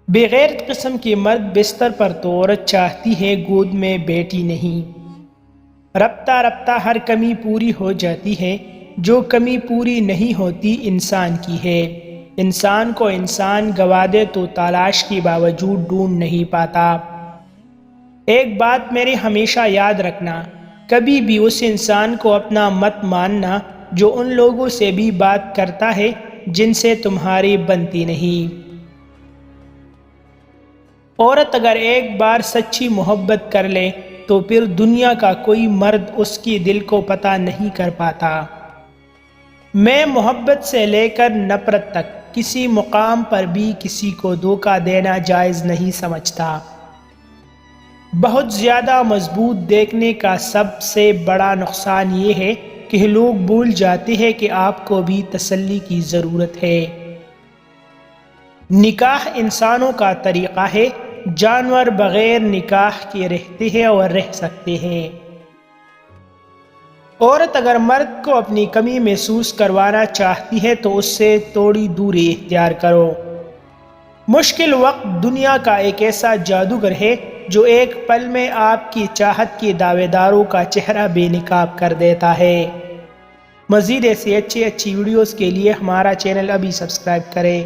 بغیر قسم کی مرد بستر پر تو عورت چاہتی ہے گود میں بیٹی نہیں۔ رفتہ رفتہ ہر کمی پوری ہو جاتی ہے، جو کمی پوری نہیں ہوتی انسان کی ہے۔ انسان کو انسان گوا دے تو تلاش کے باوجود ڈھونڈ نہیں پاتا۔ ایک بات میرے ہمیشہ یاد رکھنا، کبھی بھی اس انسان کو اپنا مت ماننا جو ان لوگوں سے بھی بات کرتا ہے جن سے تمہاری بنتی نہیں۔ عورت اگر ایک بار سچی محبت کر لے تو پھر دنیا کا کوئی مرد اس کی دل کو پتہ نہیں کر پاتا۔ میں محبت سے لے کر نفرت تک کسی مقام پر بھی کسی کو دھوکہ دینا جائز نہیں سمجھتا۔ بہت زیادہ مضبوط دیکھنے کا سب سے بڑا نقصان یہ ہے کہ لوگ بھول جاتے ہیں کہ آپ کو بھی تسلی کی ضرورت ہے۔ نکاح انسانوں کا طریقہ ہے، جانور بغیر نکاح کے رہتے ہیں اور رہ سکتے ہیں۔ عورت اگر مرد کو اپنی کمی محسوس کروانا چاہتی ہے تو اس سے تھوڑی دوری اختیار کرو۔ مشکل وقت دنیا کا ایک ایسا جادوگر ہے جو ایک پل میں آپ کی چاہت کے دعوے داروں کا چہرہ بے نقاب کر دیتا ہے۔ مزید ایسی اچھی ویڈیوز کے لیے ہمارا چینل ابھی سبسکرائب کریں۔